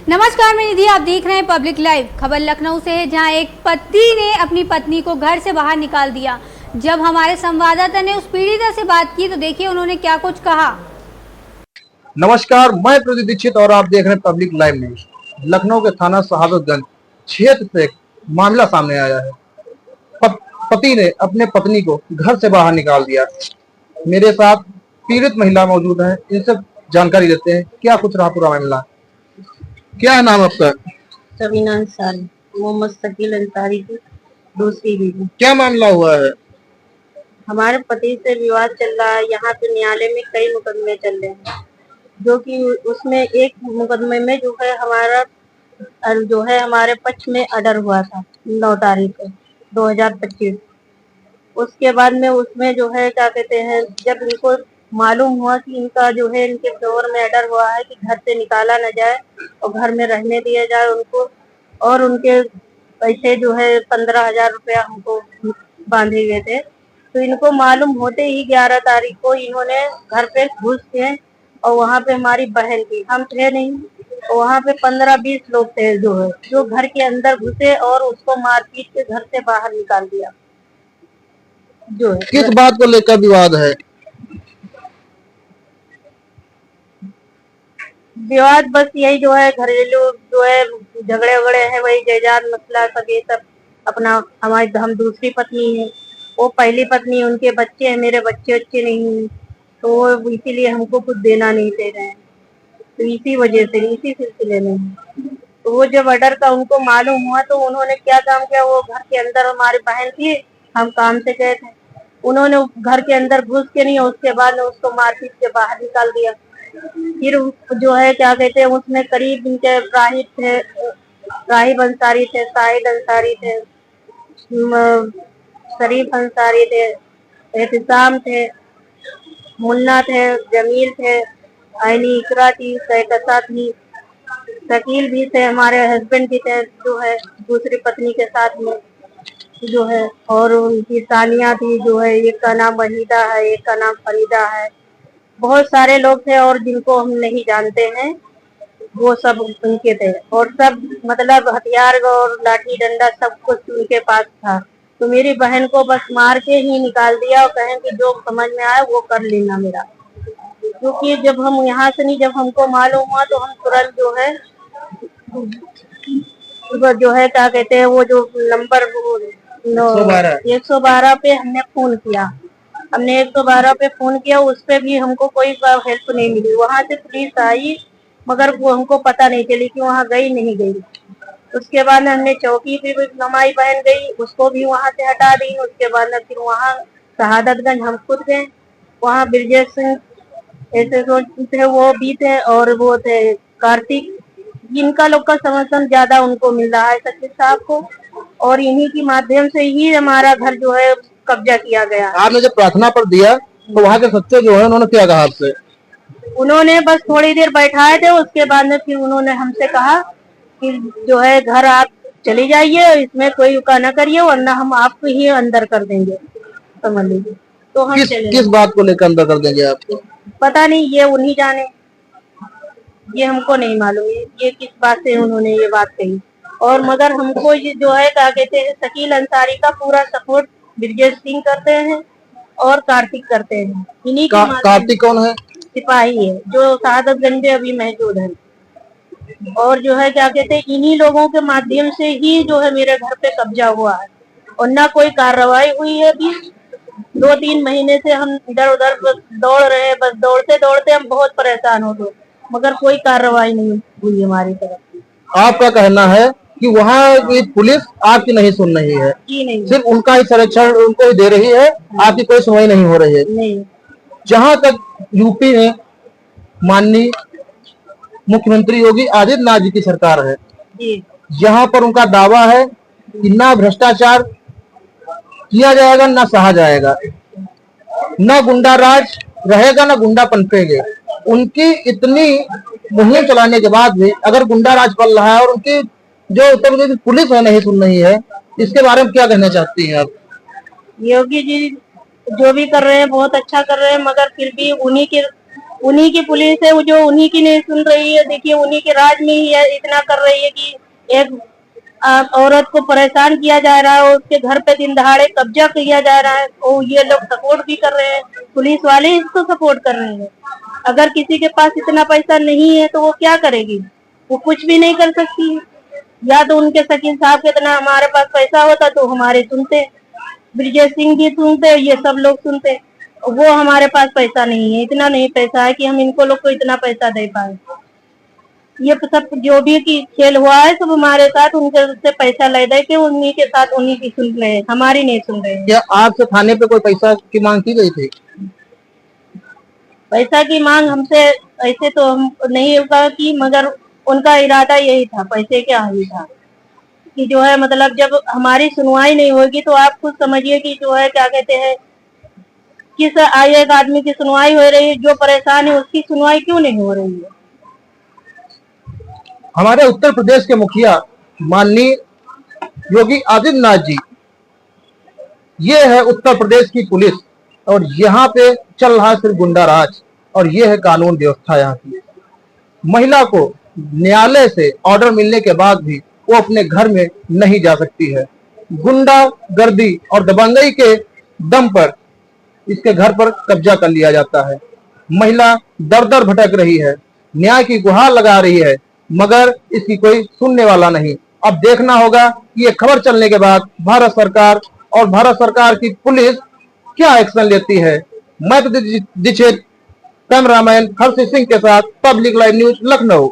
नमस्कार, मैं निधि। आप देख रहे हैं पब्लिक लाइव। खबर लखनऊ से है, जहां एक पति ने अपनी पत्नी को घर से बाहर निकाल दिया। जब हमारे संवाददाता ने उस पीड़िता से बात की तो देखिए उन्होंने क्या कुछ कहा। नमस्कार, मैं प्रदीप दीक्षित और आप देख रहे हैं पब्लिक लाइव न्यूज। लखनऊ के थाना शहादतगंज क्षेत्र से एक मामला सामने आया है। पति ने अपने पत्नी को घर से बाहर निकाल दिया। मेरे साथ पीड़ित महिला मौजूद है, इनसे जानकारी लेते हैं क्या कुछ रहा पूरा मामला। क्या है नाम आपका? सबीना अंसारी, मोहम्मद शकील अंसारी की दूसरी बीवी। क्या मामला हुआ है? हमारे पति से विवाद चल रहा है। यहाँ पे न्यायालय में कई मुकदमे चल रहे हैं, जो कि उसमें एक मुकदमे में जो है हमारे पक्ष में ऑर्डर हुआ था 9 तारीख को 2025। उसके बाद में उसमें जो है क्या कहते हैं, जब इनको मालूम हुआ कि इनका जो है इनके फेवर में ऑर्डर हुआ है कि घर से निकाला न जाए और घर में रहने दिया जाए उनको, और उनके पैसे जो है 15,000 रुपया हमको बांधे गए थे। तो इनको मालूम होते ही 11 तारीख को इन्होंने घर पे घुस के, और वहाँ पे हमारी बहन थी, हम थे नहीं, और वहाँ पे 15-20 लोग थे जो घर के अंदर घुसे और उसको मारपीट के घर से बाहर निकाल दिया। जो है किस बात को लेकर विवाद है? विवाद बस यही जो है घरेलू जो है झगड़े वगड़े हैं, वही जायदाद मसला सब ये सब। अपना हम दूसरी पत्नी है, वो पहली पत्नी, उनके बच्चे हैं, मेरे बच्चे नहीं हैं, तो वो इसीलिए हमको कुछ देना नहीं दे रहे हैं। तो इसी वजह से, इसी सिलसिले में तो वो जब ऑर्डर का उनको मालूम हुआ तो उन्होंने क्या काम किया, वो घर के अंदर, हमारी बहन थी, हम काम से गए थे, उन्होंने घर के अंदर घुस के नहीं, उसके बाद उसको मारपीट के बाहर निकाल दिया। फिर जो है क्या कहते हैं, उसमें करीब इनके राहिब अंसारी थे, शाहिद अंसारी थे, शरीफ अंसारी थे, एहतिसाम थे, मुन्ना थे, जमील थे, आईनी इकरा थी, सैकसा थी, शकील भी थे, हमारे हस्बैंड भी थे जो है दूसरी पत्नी के साथ में जो है, और उनकी सानिया थी जो है, एक का नाम वहीदा है, एक का नाम फरीदा है। बहुत सारे लोग थे और जिनको हम नहीं जानते हैं, वो सब उनके थे, और सब मतलब हथियार और लाठी डंडा सब कुछ उनके पास था। तो मेरी बहन को बस मार के ही निकाल दिया और कहें कि जो समझ में आए वो कर लेना मेरा। क्योंकि जब हम यहाँ से नहीं, जब हमको मालूम हुआ तो हम तुरंत जो है क्या कहते हैं, वो जो नंबर 112 पे हमने फोन किया। हमने 112 पे फोन किया, उस पे भी हमको कोई हेल्प नहीं मिली। वहां से पुलिस आई मगर वो हमको पता नहीं चली कि वहाँ गई नहीं गई। उसके बाद हमने चौकी पे भी, हमारी बहन गई, उसको भी वहां से हटा दी। उसके बाद फिर वहाँ शहादतगंज हम खुद गए, वहाँ ब्रजेश सिंह ऐसे थे, वो भी थे, और वो थे कार्तिक, जिनका लोग का समर्थन ज्यादा उनको मिल रहा है सचिव साहब को, और इन्हीं के माध्यम से ही हमारा घर जो है कब्जा किया गया। आपने जब प्रार्थना पर दिया तो वहाँ के सच्चे जो है उन्होंने क्या कहा आपसे? उन्होंने बस थोड़ी देर बैठाए थे, उसके बाद में फिर उन्होंने हमसे कहा कि जो है घर आप चली जाइए, इसमें कोई उका न करिए वरना हम आपको ही अंदर कर देंगे, समझ लीजिए। तो हम किस बात को लेकर अंदर कर देंगे आपको? पता नहीं, ये उन्हीं जाने, ये हमको नहीं मालूम ये किस बात से उन्होंने ये बात कही। और मगर हमको ये जो है क्या कहते हैं, शकील अंसारी का पूरा सपोर्ट ब्रजेश सिंह करते हैं और कार्तिक करते हैं। इन्हीं कार्तिक कौन है? सिपाही है जो शहादतगंज में अभी मौजूद है, और जो है क्या कहते हैं, इन्हीं लोगों के माध्यम से ही जो है मेरे घर पे कब्जा हुआ है, और ना कोई कार्रवाई हुई है। अभी 2-3 महीने से हम इधर उधर बस दौड़ रहे हैं, बस दौड़ते दौड़ते हम बहुत परेशान हो गए, मगर कोई कार्रवाई नहीं हुई हमारी तरफ। आपका कहना है कि वहाँ की पुलिस आपकी नहीं सुन रही है? जी नहीं, सिर्फ उनका ही संरक्षण उनको ही दे रही है, आपकी कोई सुनवाई नहीं हो रही है? नहीं। जहाँ तक यूपी में माननीय मुख्यमंत्री योगी आदित्यनाथ जी की सरकार है, यहाँ पर उनका दावा है कि ना भ्रष्टाचार किया जाएगा, ना सहा जाएगा, ना गुंडा राज रहेगा, ना गुंडा पनपेंगे। उनकी इतनी मुहिम चलाने के बाद भी अगर गुंडा राज पल रहा है और उनकी जो उत्तर प्रदेश की पुलिस है नहीं सुन रही है, इसके बारे में क्या कहना चाहती हैं आप? योगी जी जो भी कर रहे हैं बहुत अच्छा कर रहे हैं, मगर फिर भी उन्हीं के उन्हीं की पुलिस है, वो जो उन्हीं की नहीं सुन रही है। देखिए उन्हीं के राज में ही है, इतना कर रही है कि एक औरत को परेशान किया जा रहा है, उसके घर पे दिन दहाड़े कब्जा किया जा रहा है, और ये लोग सपोर्ट भी कर रहे हैं, पुलिस वाले इसको सपोर्ट कर रहे हैं। अगर किसी के पास इतना पैसा नहीं है तो वो क्या करेगी? वो कुछ भी नहीं कर सकती। या तो उनके शकील साहब के इतना हमारे पास पैसा होता तो हमारे सुनते, ब्रिजेश सिंह जी सुनते, ये सब लोग सुनते। वो हमारे पास पैसा नहीं है, इतना नहीं पैसा है कि हम इनको लोग को इतना पैसा दे पाए। ये सब जो भी की खेल हुआ है सब हमारे साथ, उनके से पैसा ले दे के उन्हीं के साथ उन्हीं की सुन रहे हैं, हमारी नहीं सुन रहे हैं। क्या आपसे थाने पे कोई पैसा की मांग की गई थी? पैसा की मांग हमसे ऐसे तो हम नहीं होगा कि, मगर उनका इरादा यही था, पैसे का ही था कि जो है मतलब जब हमारी सुनवाई नहीं होगी तो आप खुद समझिए कि जो है क्या कहते हैं, किस एक आदमी की सुनवाई हो रही है, जो परेशान है उसकी सुनवाई क्यों नहीं हो रही है। हमारे उत्तर प्रदेश के मुखिया माननीय योगी आदित्यनाथ जी, ये है उत्तर प्रदेश की पुलिस, और यहाँ पे चल रहा है सिर्फ गुंडा राज, और ये है कानून व्यवस्था यहाँ की। महिला को न्यायालय से ऑर्डर मिलने के बाद भी वो अपने घर में नहीं जा सकती है। गुंडा गर्दी और दबंगई के दम पर इसके घर पर कब्जा कर लिया जाता है। महिला दर दर भटक रही है, न्याय की गुहार लगा रही है, मगर इसकी कोई सुनने वाला नहीं। अब देखना होगा कि ये खबर चलने के बाद भारत सरकार और भारत सरकार की पुलिस क्या एक्शन लेती है। मैं तो दीक्षित, कैमरामैन हर्षित सिंह के साथ पब्लिक लाइव न्यूज लखनऊ।